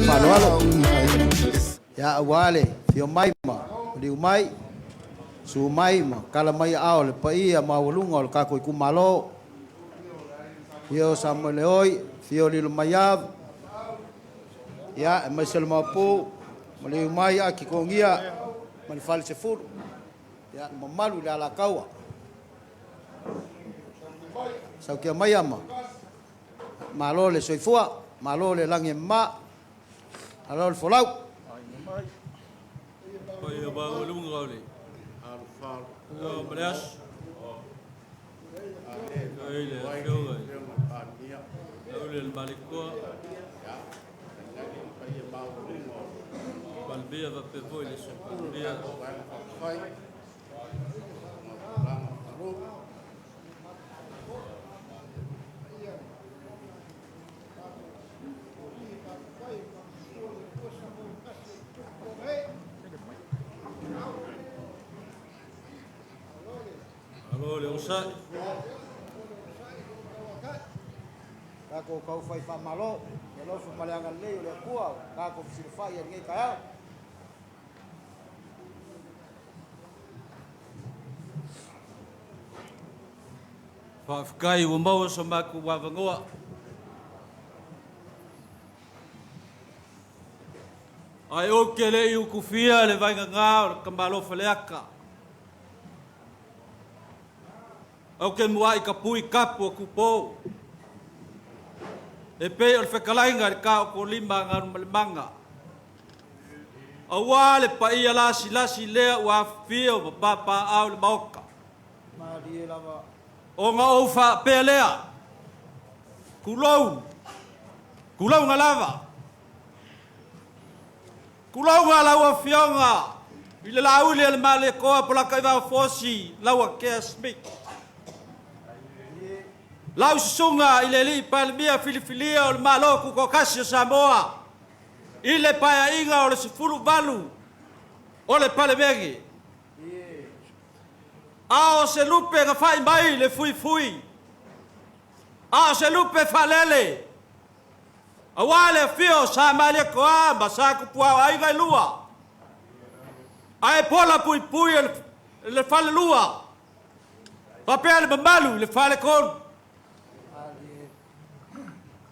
Manualo ya awale fio mai ma liu mai su mai ma kala mai ao le paia ma walunga o ka ko ku malo fio samaleoi fio liu mai ya mai sel ma pu liu mai aki ko ngia ma le fal se fur ya ma malu la kaua sau kia mai ama malo le soifua malo le langi ma alo le folau pai ba lu ngole alfa bras ai le shoga le baliko balbia va pe voi le soparia le usa kako kau fai fa malo lo fu maleanga le le kua kako fil fai ngai ka fa fkai o mau so maku wa vangoa ai o kele u kufia le vai nga ka malo faleaka au ke mua I kapui kapu ku po e pe o fekalainga ka ko lima ngar manga awale pa ia lasi le wa fio papa au le moka ma di lava o nga o fa pelea kulou ngalava kulou ngalawa fionga ile lauli le male ko pola ka va fosi lawa kesmi lau sunga ile li palmia filifilia o maloku ko kasi Samoa ile paya inga o le sifuru valu o le palmegi ao se lupe nga fai mai le fui ao se lupe falele awale fio sa male ko amba sa ku pua ai ga lua ai pola pui le fale lua papel mamalu le fale kon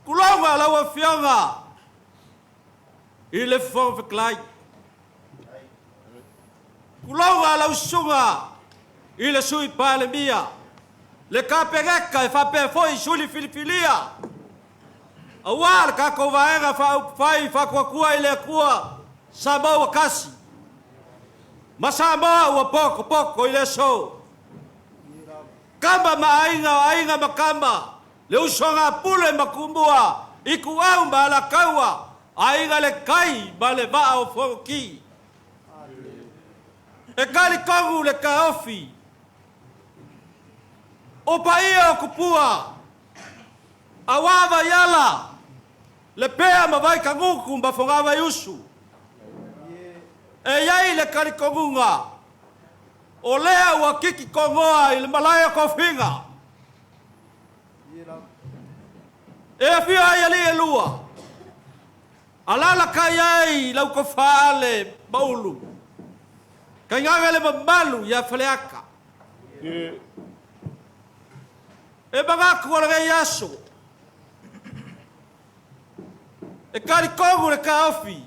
kulonga lawa fianga ile fon verklai kulonga lawa sunga ile sui pale mia le kapegeka e fa pe foi suli filifilia awal ka ko vaenga fa kwa ile kwa sabo wakasi masamba wa poko ile so kamba ainga makamba le usonga pule makumbua iku au mbala kawa ainga le kai bale ba o foki e kali kongu le kaofi o paia kupua awava yala le pea mavai kanguku mbafongava yusu e yai le kali kongunga o lea wakiki kongoa ile malaya kofinga e fio ai le lua alala kai lau ko fale baulu kai nganga le malu ya fleaka e baga ko le yaso e kari kongu le kaofi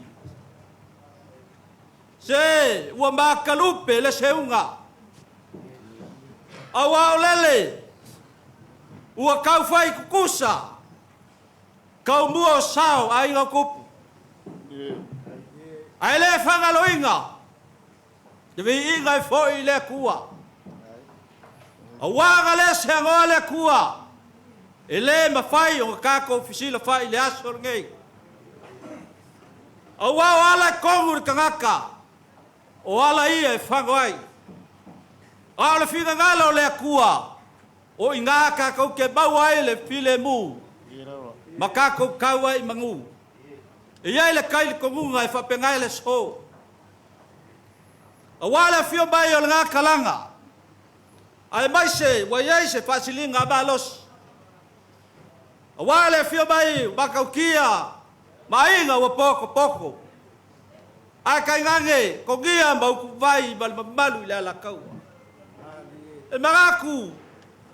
se wa makalupe le seunga awa lele ua kau fai kukusa kau mua sao ai ngā kupu ai le whangaloinga te vi inga I fōi le kua a wanga le se angoa le kua e le mawhai o kako fisila whai le asor ngei a wao ala kongu ni kangaka o ala ia e whangoai a le whiga ngala o le kua o inga kako ke bawai le file mu makako kawa I mangu e ia le kai le kongunga e whapengai le so a wala fio mai o le ngā kalanga ai mai se wa iai se fasilinga balos a wala fio mai makaukia Mainga wa poko poko. Ai kai ngange ko gia mau ku vai bal malu ila la kau. E maraku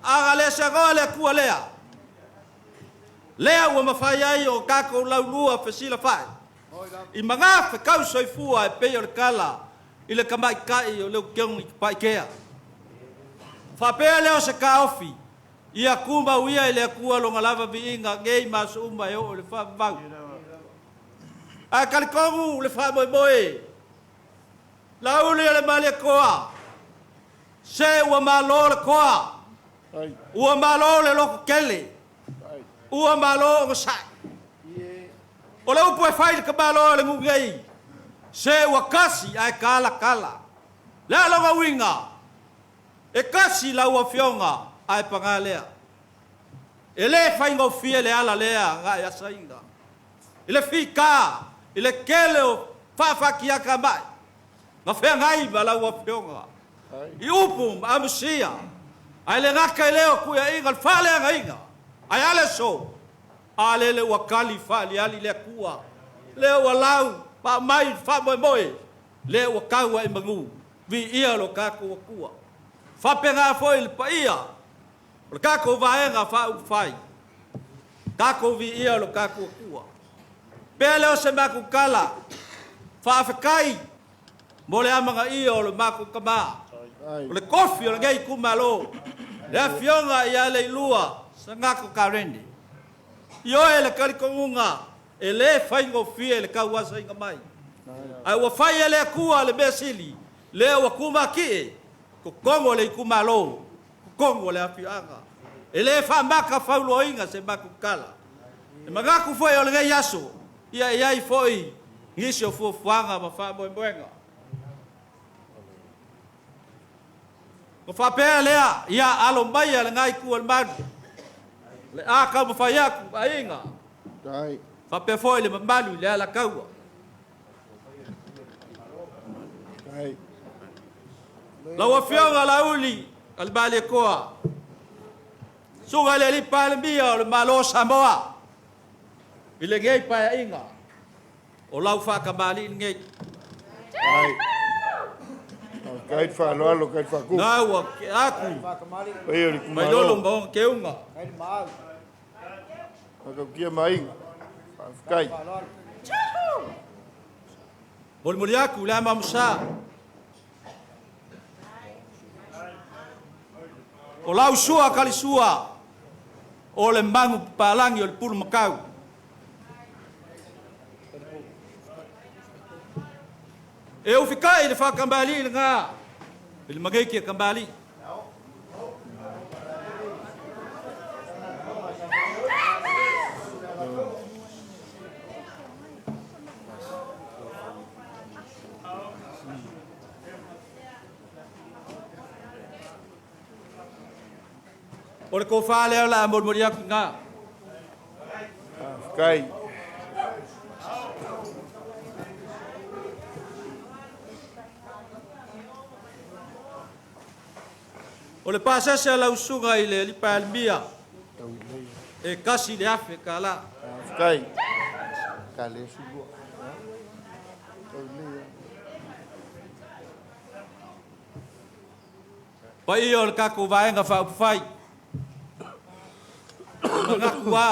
aga le sagole ku lea. Lea wa mafai ai o kako laulua fesila fai. I manga fe kau soifua e pe o kala ile kamai kai o le keung pai kea. Fa pe leo se ka ofi. Ia kumba uia ile kua longa lava biinga ngei masu umba yo le fa vau. A kalikongu le fa moe. La uli le male koa. Se ua malo le koa. Ua malo le loko kele. Ua malo o sai. O le upu e fai le kamalo le ngugei. Se ua kasi ai kala kala. Le alonga winga. E kasi la ua fionga ai pangalea. E le fai ngofie le ala lea ngai asainga. Ile fika. Ile kele o whawhakia ka mai. Nga whea ngai ma lau a whionga. I upum a musia. Ai le ngaka i leo kuia inga whalea nga inga. Ai ale so. A le ua kali whali ali le kua. Le ua lau pa mai wha moe moe. Le ua kaua i mangu. Vi ia lo kako ua kua. Whapenga foi le pa ia. Le kako vaenga wha ufai. Kako vi ia lo kako ua kua. Pele o se maku kala, whaafekai, mo le amanga ia o le maku kama, o le kofi o le ngei kumalo, le awhionga i ale ilua, sa ngako ka rende. Io e le karikongunga, e le whaingo fie le kauasa inga mai. Ai ua whai e le kua le mesili, le ua kuma kie, ko kongo le kumalo, ko kongo le awhionga. E le whamaka whaulo inga se maku kala. E magaku foi o le ngei aso, ia iai foi ngisi o fuafuanga ma wha moenga. Ko whapea lea, ia alo mai ale ngai kua le manu. Le a kau ma whai aku, a inga. Whapea foi le manu le ala kaua. Laua whionga la uli, al bale koa. Sunga le lipa le mia o le malo Samoa. Ile ngei pa inga. O lau whakamali ngei. Kai fa lo lo kai fa ku. Nga ua ke aku. Oi ori ku. Mai lolo mbong ke unga. Ka kia mai. Kai. Moli aku le ama musa. O lau sua kali sua. O le mangu palangi o le pulu makau. E o fikai le whakambali le ngā. Ele magei kia kambali. O le ko whaalea la mori aku ngā. Kai. O le pasese la usunga i le lipa almia. E kasi le afe ka la. Kai. Ka le subo. Pa i o le kako vaenga wha upwhai. Ngaku wā.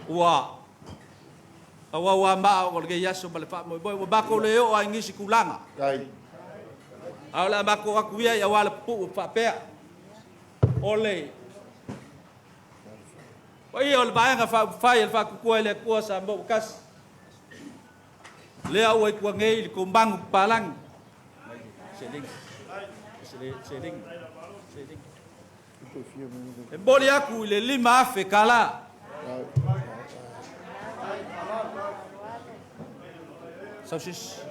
Ua. Awa wā maa o le ke yaso ma le wha moi boi. Wa bako le o a ingisi kulanga. Kai. Au la bako aku ia ia wala pu wha pea. Ole. Pa i o le vaenga wha upwhai le wha kukua le kua sa mo kasi. Lea ua i kua ngei li kumbangu palangi. Seling. Seling. E boli aku le lima afe kala. Sausis.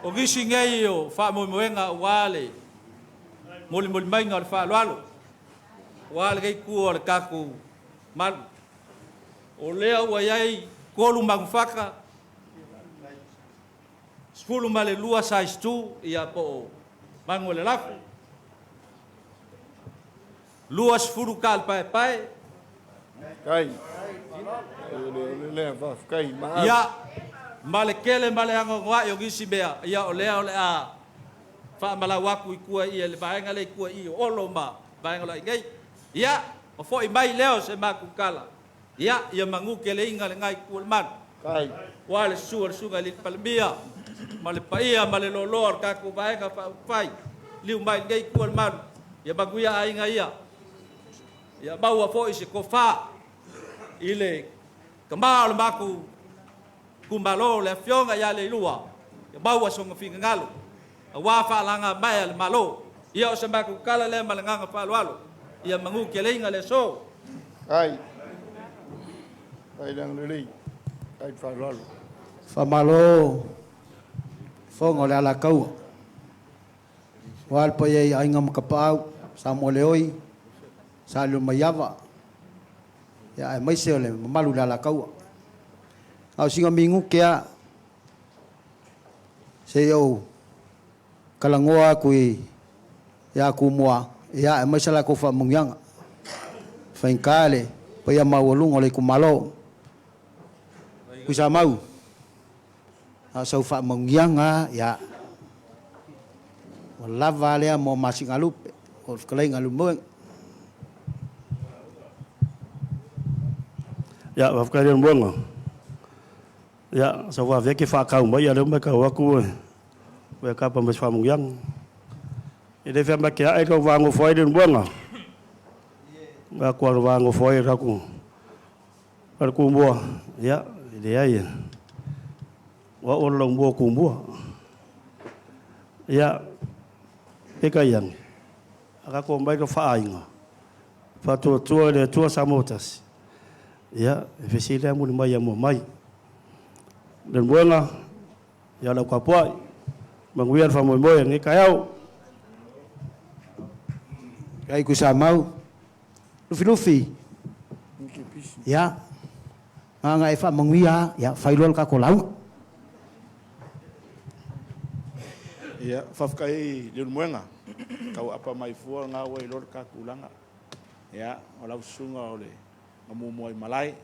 O gisi ngei o wha moenga wale. Moli mainga o le wha alualo. Wale kei kua o le kaku malu. O lea ua iai kolu mangu whaka. Spulu male lua sais tu ia po mangu le lafu. luas furu kal pai Kai. Le va kai ma. ia male kele male anga wa yo gisi bea ia ole a fa mala waku ikua ia le baenga le ikua i olo ma baenga le ngai ia o fo i mai leo se maku kala ia mangu kele inga le ngai kul man Kai. wale sunga li palmia male paia male lolor ka ku baenga fa fai liu mai ngai kul man ia baguia ainga ia mau fo i se kofa ile kamal maku kumalo le fionga ya le lua mau songa finga ngalo wa fa langa mai le malo ia o se maku kala le malanga fa lo ia mangu kelenga le so Kai. Kai đang đi. Kai phải lo. Famalo fongo le ala kau wal po ye ai ngam kapau samoleoi salu mayava ya ai mai sele malu le ala kau au singa mingu kia se yo kalangoa kui ya kumua ya mai sala ko fa mungyang faingale po ya mawalung ole kumalo kusa mau sau fa mengiang ya lava le mo masing alup o kelai ngalumeng ya va ficar en bueno ya so va ver que fa ka mo ya le me ka wa ku we ka pa mes fa mo yang e de fa ma que ai ko va ngo foi den bueno ga ko va ngo foi ra ku par ku mo ya de ai wa o long bo ku mo ya e ka yang aka ko mai ko fa ai ngo fa to le to samotas ya fesile mu mai ya mo mai dan buanga ya la kwa poi mangwian fa mo mo ngi kayau ai kusa mau lufi ya nga fa mangwia ya failol ka ko lau Ya, fa kai le muenga. Kau apa mai fu nga we lor ka kulanga. Ya, ola sunga ole. Ngamu moi malai.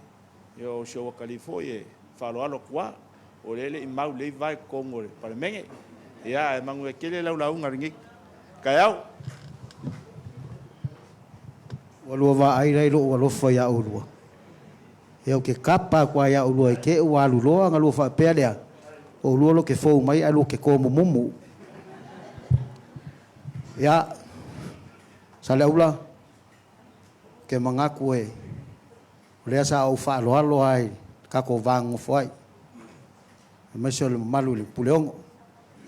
Yo show California. Fa lo alo kwa. Ole le mau le vai Congo para menge. Ya, mangu kele lau lau ngaringi. Kayau. walua va ai rai lo walo fa ya ulua eu ke kapa kwa ya ulua ke wa lulo nga lu fa pelea o lulo ke fo mai alu ke ko mumu ya sala ula ke mangaku e le sa o fa lo alo ai ka ko vang foi mai so malu le puleong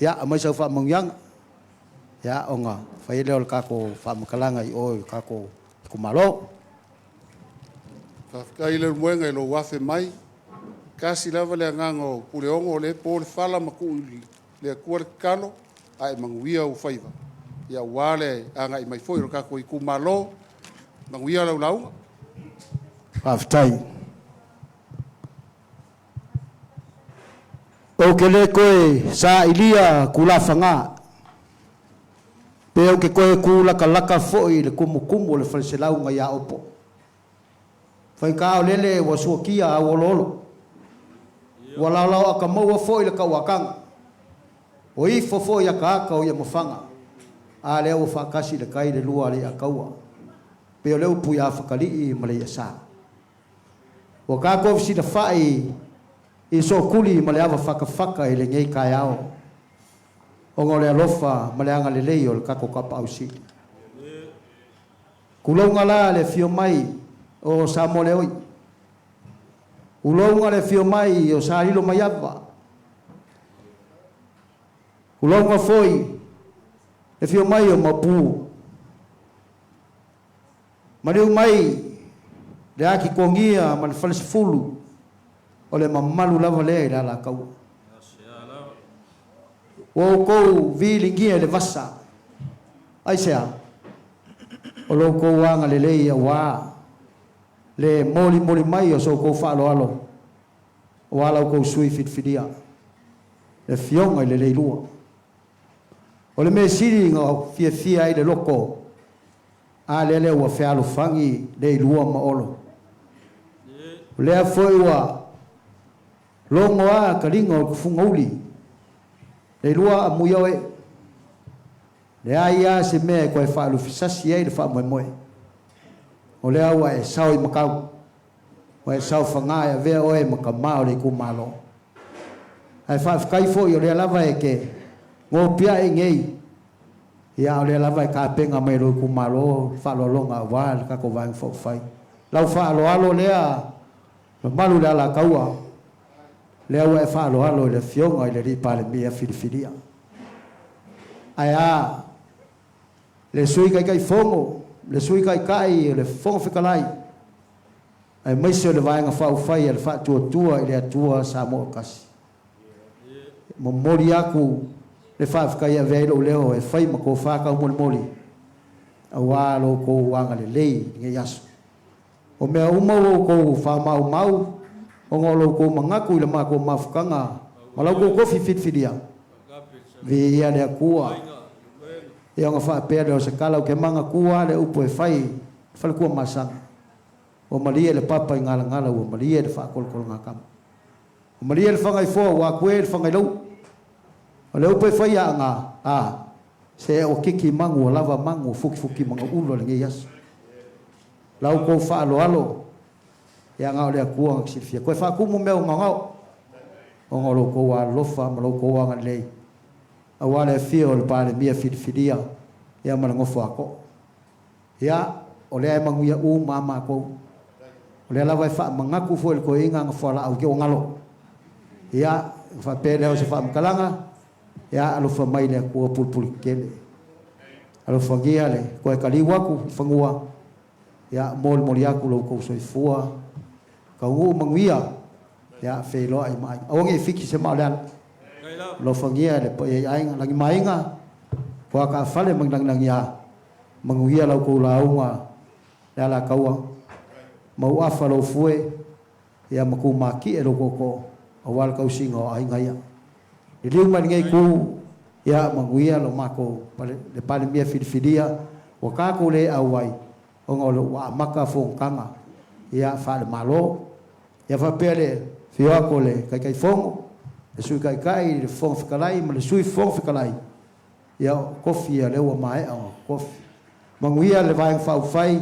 ya mai so fa mangyang ya onga fa ile ka ko fa makalanga i o ka ko kumalo Kai le muenga lo wafe mai kasi lava le ngango puleongo le pole fala maku le kuar kano ai manguia u faiva ya wale anga i mai foi ro ka ko kumalo manguia lau lau aftai o kele koe sa ilia kula fanga peo ke koe kula kalaka foi le kumukumu le falselau nga ya opo fai ka lele wa suakia a wololo wala la ka mo foi le ka wakang o i fo ya ka o ya mafanga a le o fa kasi le kai le lua le akaua peo le upu ya fakali i male ya sa o ka ko si da fai i so kuli male ava faka i le ngei ka yao o ngole alofa male anga le leio le ka ko kapa au si kulonga la le fio mai o samole oi ulonga le fio mai o salilo maiava ulonga foi le fio mai o mapu mariu mai le aki kongia mal falsfulu o le mamalu lava le la kau o ko vilingia le vasa ai sea o lo ko wanga le lei wa le moli mai o so ko fa alo wala ko sui fidia le fionga le leilua o le mesiri nga fia ai le loko a lele ua fealo fangi le lua ma olo le foi wa longo a kalinga o fungauli le lua a muioe le aia se me ko e fa lu fisasi e le fa mo mo o le awa e sao i makau o e sao fanga e ve o e makamao le ku malo ai fa kai fo yo le lava e ke ngo pia e ngei ia o le lava e ka penga mai lo ku malo fa lo longa wa ka ko vai fo fai lau fa lo alo le a malu le ala kaua le awa e fa lo alo le fionga le ri pa le mia filifilia ai a le sui kai fongo le sui kai le fongo fikalai ai mai se le vai nga fa fai le fa tua ile tua sa mo kasi mo mori aku le fa fikai ave lo leo e fai ma ko fa ka mo mori awa lo ko wanga le lei nge yaso o me uma lo ko fa mau o ngolo ko mangaku le ma ko mafukanga malau ko fit fidia vi ia le akua ia nga fa pe le sekala ke manga kua le upo e fai fa le kua masang o malia le papa ngala o malia le fa kol ngakam o malia le fa ngai fo wa kue le fa ngai lo o le upo e fai nga se o kiki mangu lava mangu fuki manga ulo le ngias lau ko fa alo ia nga le akua silfia ko fa ku mo me ngao o ngolo ko wa lofa malo ko wa ngai awale fio le pale mia fidia ia malangofo ako ia ole ai manguia mama ko ole la vai fa mangaku fo ko inga ngafo la au ke ngalo ia fa pele o se fa mkalanga ia alo fa mai le ko pulpul kele alo fa gia le ko e kaliwa ku fangua ia mol yaku lo ko so fua ka manguia ia fe lo ai mai o nge fiki se malan lo fangia le po ai lagi mainga ko ka fale manglang ya manguia lo ko launga la kaua mau afa lo fue ya maku maki e lo ko awal kau singo ai ngaya ile man ngai ku ya manguia lo mako le pale mia fidia wa ka ko le awai o ngolo wa maka fo kanga ya fa le malo ya fa pele fio ko le kai fongo e sui kai le fong fikalai ma le sui fong fikalai ia kofi le wa mai a kofi manguia le vai fa fai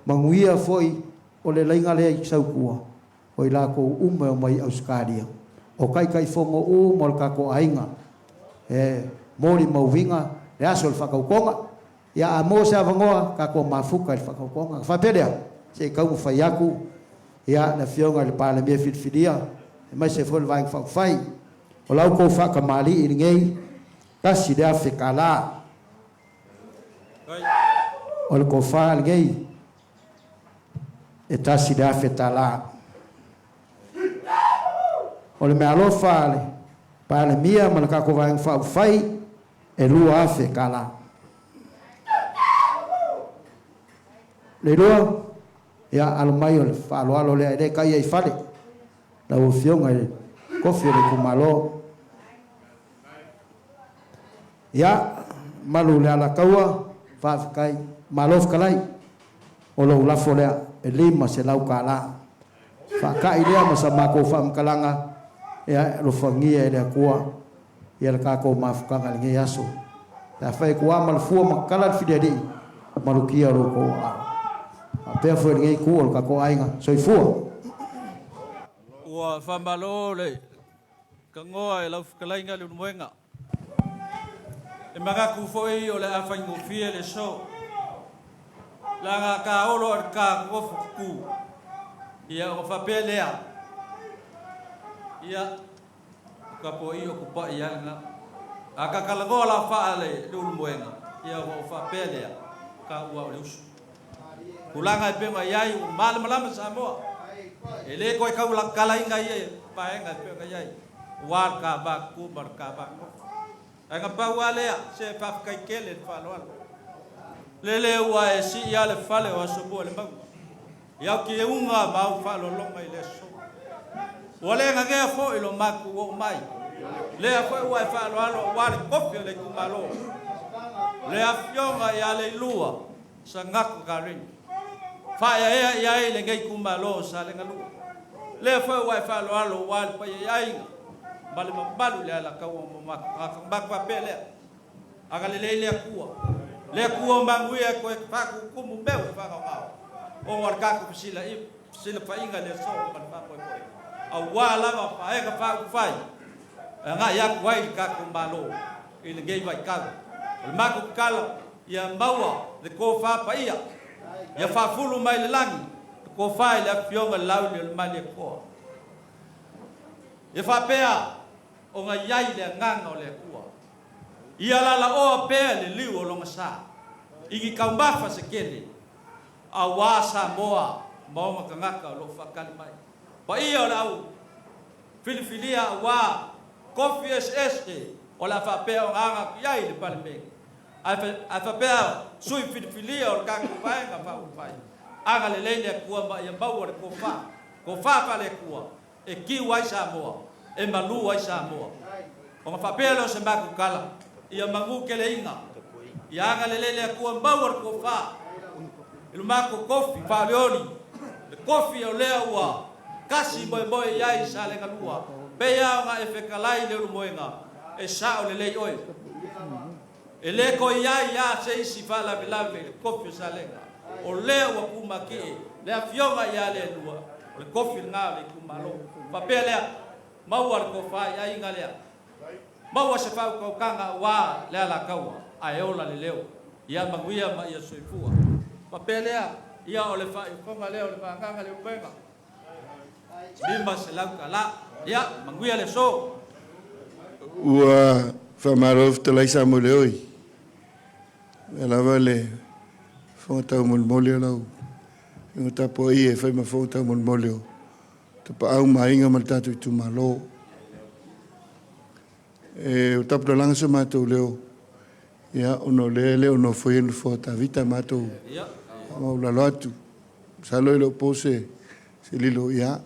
manguia foi o le lainga le sau kua o ila ko uma mai auskadia o kai fongo o mol ka ko ainga e mori mauvinga le asol fa ko konga ia mo sa vangoa ka ko mafuka fa ko konga fa pedea se ka mo fa yaku ia na fionga le pala me fidia mai se foi vai fa fai o lau ko fa kamali i ngei kasi de afikala o le ko fa ngei e tasi de afetala o le me alo fa le pa le mia ma ka ko va fa fai e lu afekala le lo ya al mai o le fa lo le de kai ai fale la o fionga ko fio le kumalo ya malu le ala kaua fa kai malof kalai o lo la folea e lima se lau kala fa kai dia masa mako fa mkalanga ya lo fangia ele kua ya ka ko mafka ngi yaso ta fa ko amal fu makala fidedi malukia ro ko a pe fo ngi ku ka ko ainga so fu wa fa malo le ka ngoa la kalai nga lu moenga e maga ku foi o le afai mo fie le so la nga ka olo ka ngofu ku ia o fa pelea ia ka po i o ku pa ia nga aka ka la fa le lu moenga ia o fa pelea ka ua o le usu kulanga pe ma yai mal malam sa mo ele ko ka ula kalai nga ia pa nga pe nga yai war ka ba ku bar ka ba anga pa wale se pa kai kele fa lo lele wa si ya le fale wa so bo le ba ya ki unga ba fa lo lo mai le so wale nga ge fo ilo ma ku o mai le a fo wa fa lo wa le ko le ku ma lo le a fionga ya le lua sa ngak ka rin fa ya le ngai kumalo sa le ngalu le fa wa fa lo alo wal pa ya bali mabalu le la ka mo mak pa pele aga le kuwa manguia ko fa ku mu be fa ka o war ka ku sila fa inga le so pa ko awala ba fa ka fa ku fai nga ya wai ka kumbalo ile ngai vai ka ma ku kala ya mawa de ko fa pa ia ya fa fulu mai lang ko fa ile fionga lau le mali ko ya fa pea o nga yai le nganga le kuwa ia la o pea le liu o longa sa igi kaumba fa sekele awasa moa mo ka ngaka lo fa kalmai pa ia lau filifilia wa Kofi SSE o la fa pe o anga ia ile palme a fa pe sui filia o ka ku vai ka fa vai anga le le ku ma ya ba o ko fa pa le ku e ki wai sa mo e malu wai sa mo o fa pe lo se ba ku kala ia mangu ke le inga ia anga le ku ba o ko fa il ma ko kofi fa leoni le kofi o le wa kasi boy ia sa le kalua Pea nga e whekalai leo moenga e sao le lei oi. E le ko ia se isi whala vilave le kofi sa lenga. O leo wa kumaki e le a fionga ia le lua. O le kofi nga le kumalo. Papea lea maua le kofa ia inga lea. Maua se whau kaukanga wa lea la kaua. A eola le leo. Ia manguia ma ia soifua. Papea lea ia o le whai konga leo le whanganga le upenga. Bimba se lauka la. Ya, manguia le so. Ua whamarof te laisa mo le oi. E lawa le whongatau mon mole lau. Ingo tapo i e whaima whongatau mon mole o. Te pa au mahinga ma tatu i tu malo. E o tapo na langa sa mātou leo. Ia, ono leo no whainu whota vita mātou. Mau lalo atu. Salo ilo pose se lilo ia.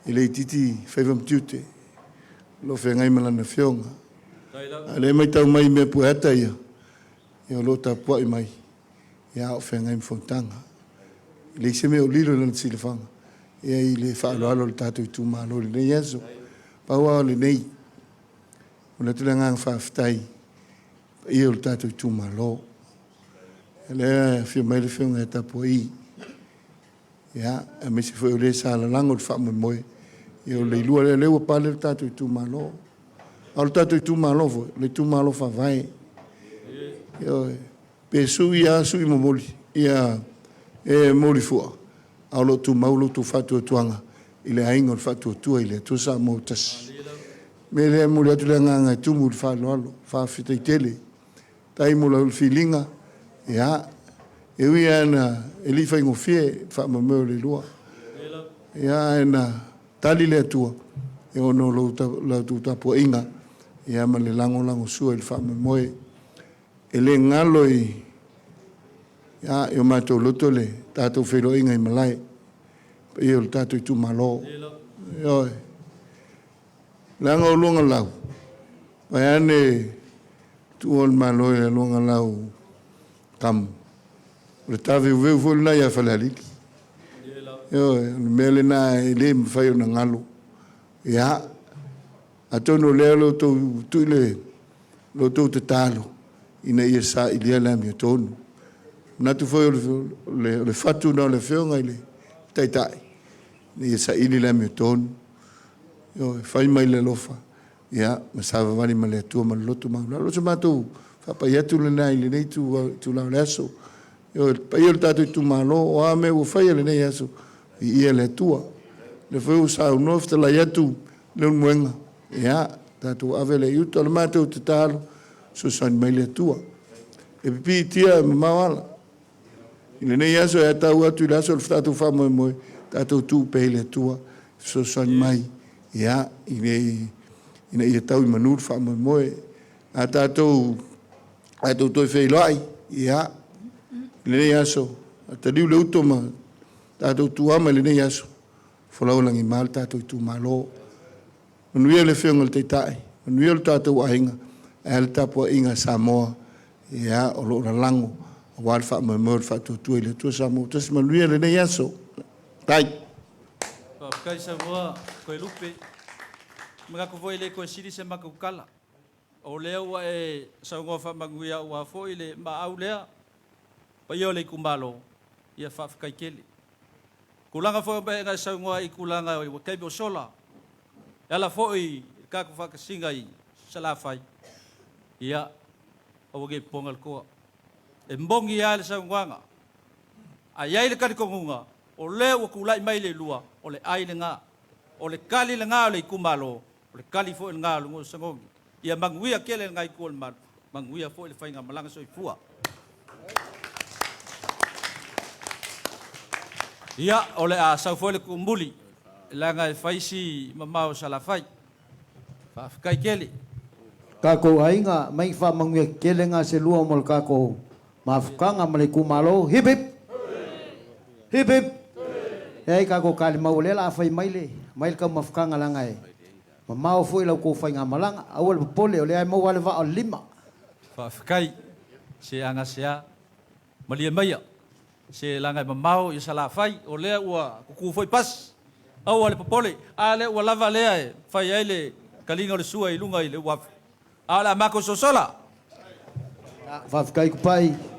Ile titi whaivam tiute, lo whengai malana whionga. Ale mai tau mai mea puhata ia, ia lo ta puai mai, ia o whengai mfontanga. Ile se mea o lilo lana silafanga, ia i le whaaloalo le tātou i tūmālo le nei aso, paua o le nei, o na tula ngang whaafitai, ia o le tātou i tūmālo. Ele whio mai le whionga e tapuai, ia, a me se foi o le sa la lango le wha moe, ia o le ilua le leua pale le tātou i tūmālo. A le tātou i tūmālo fo, le tūmālo whawai. Ia, pe sui a sui mo moli, ia e moli fua. A lo tu maulo tu whatua tuanga, i le aingo le whatua tua, i le tusa mo tas. Me le moli atu le nganga i tumu le whaaloalo, whaafita i tele. Tai mula ul filinga, ia, e ui ana, e li whaingo fie, whaamameo le lua. Ia ena, tali le atua, e ono lau tu tapua inga, ia ma le lango sua i le whaamemoe. E le ngalo i, ia, e o mātou loto le, tātou whelo inga i malai, e o le tātou i tu malo. Ioi, langa o luanga lau, pai ane, tu on malo e luanga lau, kamu. Le tawe uveu fulu na ia whalaliki. Yo, mele na ele mwhai o na ngalo. Ia, atono lea lo tau tuile, lo tau te talo, ina ia sa ilia la mi atonu. Natu whai le fatu na le whionga ile, taitai. Ia sa ili la mi atonu. Yo, whai mai le lofa. Ia, masawa wani ma le atua ma le loto mauna. Loto mātou, whapai atu le nai le nei tu lau le aso. Yo, pa ia le tātou i tūmālo, o a me ua whaia le nei aso, i ia le atua. Le whai u sa unua fta lai atu, le unmuenga. Ia, tātou ave le iuta, le mātou te tālo, so sani mai le atua. E pipi tia mamawala. I le nei aso e atau atu i le aso, le tātou whamoe moe, tātou tū pehi le atua, so sani mai. Ia, ina ia tau i manur whamoe moe, a tātou toi whai loai. Ia, le nei aso, ta liu le utoma, tātou tuama le nei aso, whalau langi mal tātou i tu malo. Manuia le whionga le teitai, manuia le tātou ahinga, e le tapua inga Samoa, ia o lo lango, wal fa ma mo fa tu tu le tu sa mo tu ma lui le ne yaso tai Kai sa wa koe lupe. Mga ko foi le koe siri se makukala. O lea ua e sa ngofa manguia ua foi le maau lea. Pa io le kumalo. Ia whawhakai kele. Kulanga foi ba ngai sa ngoa i kulanga i kei bo sola. Ala foi ka ko whakasinga i salafai. Ia o ge pongal koa. E mbongi ia le sa ngoanga. A iai le karikongunga. O le ua kulai mai le lua. O le ai le ngā. O le kali le ngā o le kumalo. O le kali fo le ngā lungo sangongi. Ia manguia kele ngai ko le mal. Manguia fo le whainga malanga soi fua. Ia o le a sau fo le kumbuli. Langa e whaisi mamao salafai. Whawhakai kele. Kako ainga mai wha manguia kele ngā se lua mo le kako. Mawhukanga ma le kumalo. Hip hip. Hip hip. Hei kako kali mau le la whai mai le. Mai le ka mawhukanga langa e. Ma mau foi lau ko whai ngā malanga. Awal pole o le ai mau wale wa o lima. Whawhakai. Se anga sea. Malia maia. Se langa ma mau i salafai. O lea ua kuku foi pas. Au ale popole. A le ua lava lea e. Whai ai le kalinga o le sua i lunga i le wafu. A la mako sosola. Whawhakai kupai.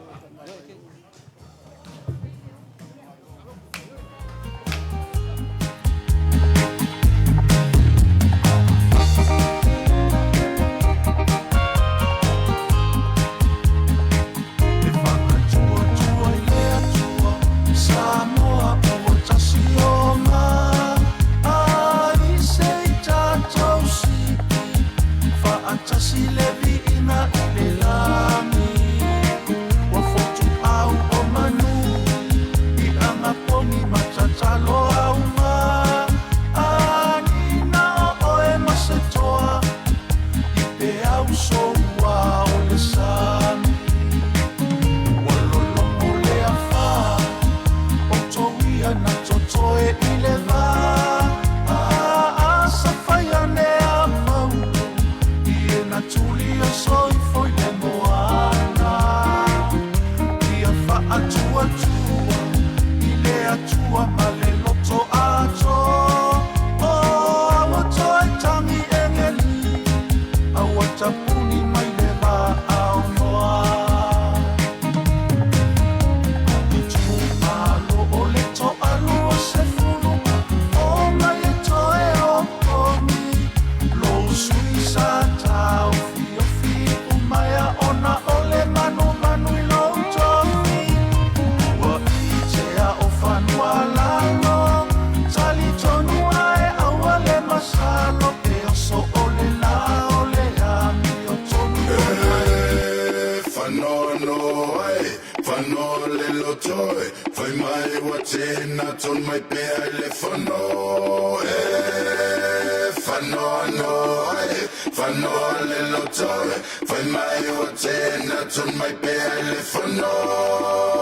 Fai mai o te na ton mai pe le fono